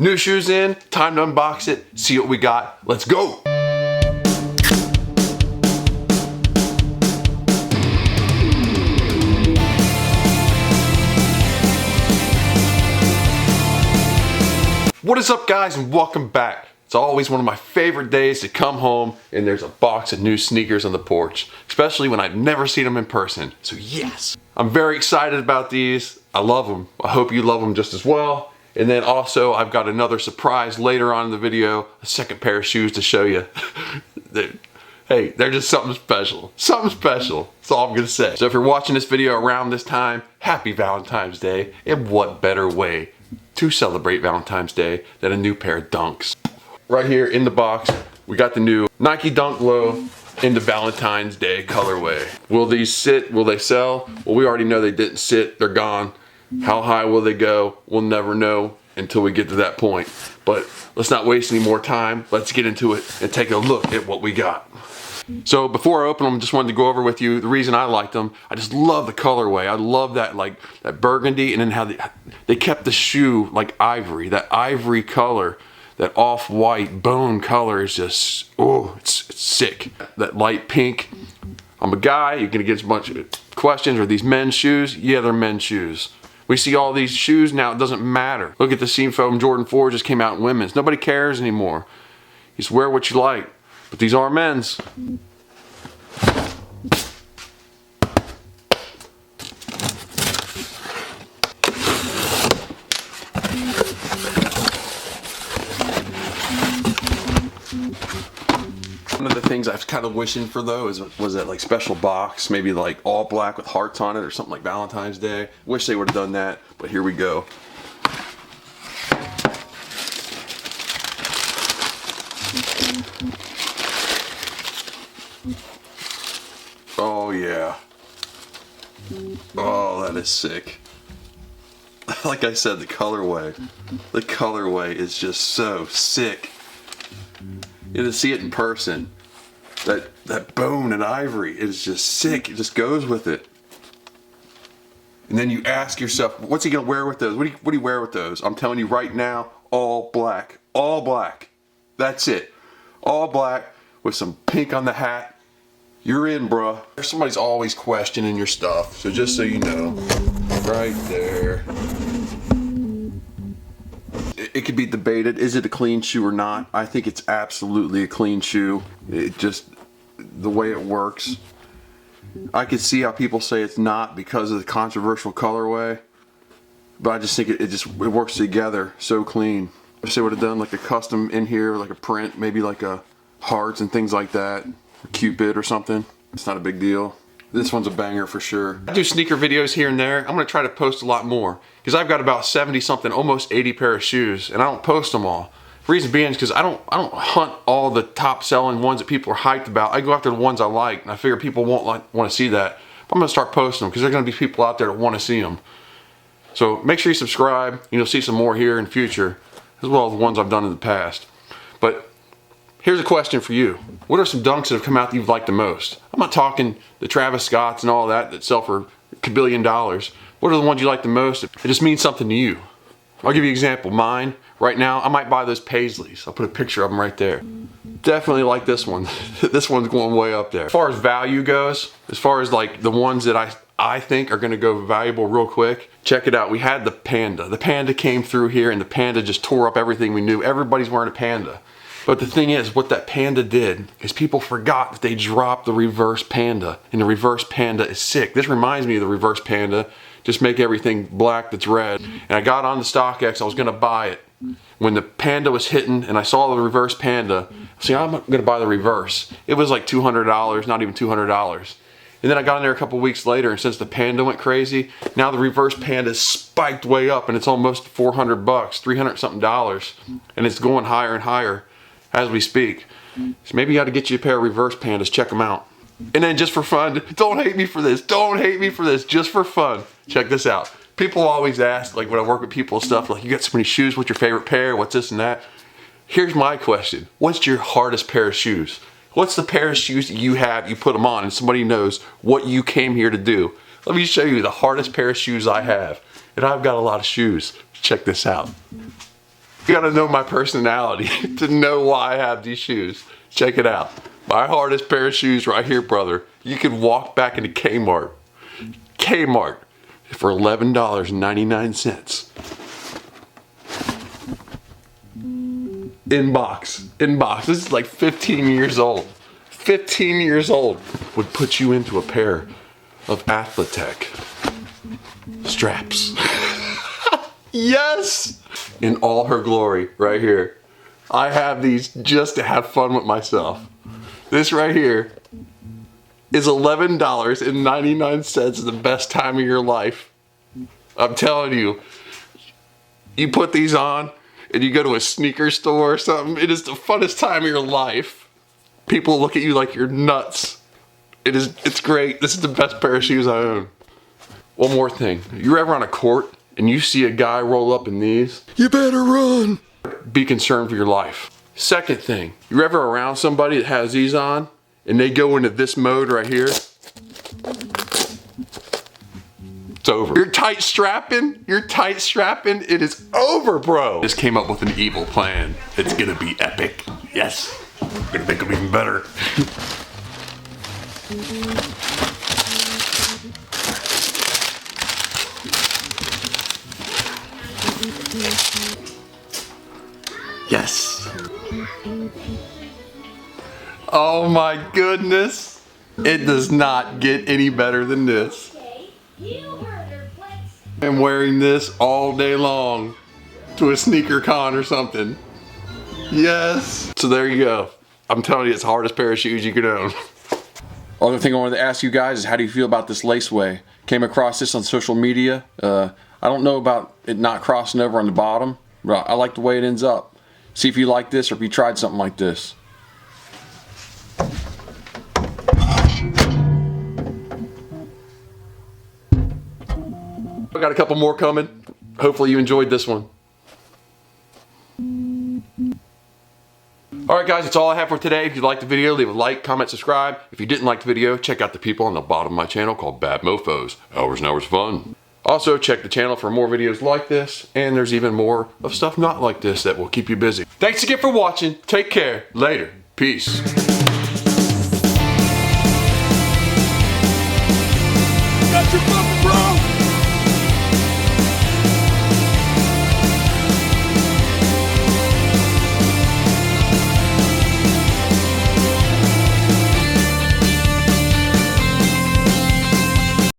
New shoes in, time to unbox it, see what we got. Let's go. What is up, guys, and welcome back. It's always one of my favorite days to come home and there's a box of new sneakers on the porch, especially when I've never seen them in person. So yes, I'm very excited about these. I love them. I hope you love them just as well. And then also I've got another surprise later on in the video, a second pair of shoes to show you. Hey, they're just something special. Something special. That's all I'm gonna say. So if you're watching this video around this time, happy Valentine's Day. And what better way to celebrate Valentine's Day than a new pair of Dunks. Right here in the box, we got the new Nike Dunk Low in the Valentine's Day colorway. Will these sit? Will they sell? Well, we already know they didn't sit. They're gone. How high will they go? We'll never know until we get to that point. But let's not waste any more time. Let's get into it and take a look at what we got. So before I open them, just wanted to go over with you the reason I liked them. I just love the colorway. I love that, like that burgundy, and then how they kept the shoe like ivory. That ivory color, that off-white bone color is just, oh, it's sick. That light pink. I'm a guy, you're gonna get a bunch of questions. Are these men's shoes? Yeah, they're men's shoes. We see all these shoes now, it doesn't matter. Look at the Seam Foam Jordan 4 just came out in women's. Nobody cares anymore. You just wear what you like. But these are men's. One of the things I was kind of wishing for though was that like special box, maybe like all black with hearts on it or something like Valentine's Day. Wish they would have done that, but here we go. Oh yeah. Oh, that is sick. Like I said, the colorway is just so sick. You to see it in person, that bone and ivory is just sick. It just goes with it. And then you ask yourself, what's he gonna wear with those? What do you wear with those? I'm telling you right now, all black, all black. That's it, all black with some pink on the hat. You're in, bruh. Somebody's always questioning your stuff, so just so you know, right there. It could be debated, is it a clean shoe or not? I think it's absolutely a clean shoe. It just, the way it works. I could see how people say it's not because of the controversial colorway, but I just think it works together so clean. If they would have done like a custom in here, like a print, maybe like a hearts and things like that, or Cupid or something, it's not a big deal. This one's a banger for sure. I do sneaker videos here and there. I'm gonna try to post a lot more because I've got about 70 something, almost 80 pair of shoes, and I don't post them all. Reason being is because I don't hunt all the top selling ones that people are hyped about. I go after the ones I like, and I figure people won't want to see that. But I'm gonna start posting them because there's gonna be people out there that want to see them. So make sure you subscribe, and you'll see some more here in future, as well as the ones I've done in the past. But here's a question for you. What are some Dunks that have come out that you've liked the most? I'm not talking the Travis Scotts and all that sell for $1 billion. What are the ones you like the most? It just means something to you. I'll give you an example. Mine, right now, I might buy those Paisleys. I'll put a picture of them right there. Definitely like this one. This one's going way up there. As far as value goes, as far as like the ones that I think are gonna go valuable real quick, check it out. We had the Panda. The Panda came through here and the Panda just tore up everything we knew. Everybody's wearing a Panda. But the thing is, what that Panda did is people forgot that they dropped the reverse Panda, and the reverse Panda is sick. This reminds me of the reverse Panda. Just make everything black that's red. And I got on the StockX, I was gonna buy it. When the Panda was hitting and I saw the reverse Panda, see, I'm gonna buy the reverse. It was like $200, not even $200. And then I got in there a couple weeks later, and since the Panda went crazy, now the reverse Panda spiked way up and it's almost 400 bucks, 300 something dollars. And it's going higher and higher as we speak. So maybe you got to get you a pair of reverse Pandas, check them out. And then just for fun, don't hate me for this, don't hate me for this, just for fun, check this out. People always ask, like when I work with people and stuff, like you got so many shoes, what's your favorite pair, what's this and that? Here's my question, what's your hardest pair of shoes? What's the pair of shoes that you have, you put them on and somebody knows what you came here to do? Let me show you the hardest pair of shoes I have. And I've got a lot of shoes, check this out. You gotta know my personality to know why I have these shoes. Check it out. My hardest pair of shoes right here, brother. You could walk back into Kmart for $11.99. Inbox. This is like 15 years old. 15 years old would put you into a pair of Athletech straps. Yes! In all her glory, right here. I have these just to have fun with myself. This right here is $11.99, the best time of your life. I'm telling you, you put these on and you go to a sneaker store or something, it is the funnest time of your life. People look at you like you're nuts. It's great. This is the best pair of shoes I own. One more thing. You're ever on a court and you see a guy roll up in these? You better run. Be concerned for your life. Second thing, you're ever around somebody that has these on and they go into this mode right here? It's over. You're tight strapping, it is over, bro. Just came up with an evil plan. It's gonna be epic. Yes, we're gonna make them even better. Yes. Oh my goodness. It does not get any better than this. I'm wearing this all day long to a sneaker con or something. Yes. So there you go. I'm telling you, it's the hardest pair of shoes you could own. Other thing I wanted to ask you guys is, how do you feel about this laceway? Came across this on social media. I don't know about it not crossing over on the bottom, but I like the way it ends up. See if you like this or if you tried something like this. I got a couple more coming. Hopefully you enjoyed this one. Alright guys, that's all I have for today. If you liked the video, leave a like, comment, subscribe. If you didn't like the video, check out the people on the bottom of my channel called Bad Mofos. Hours and hours of fun. Also, check the channel for more videos like this, and there's even more of stuff not like this that will keep you busy. Thanks again for watching. Take care. Later. Peace.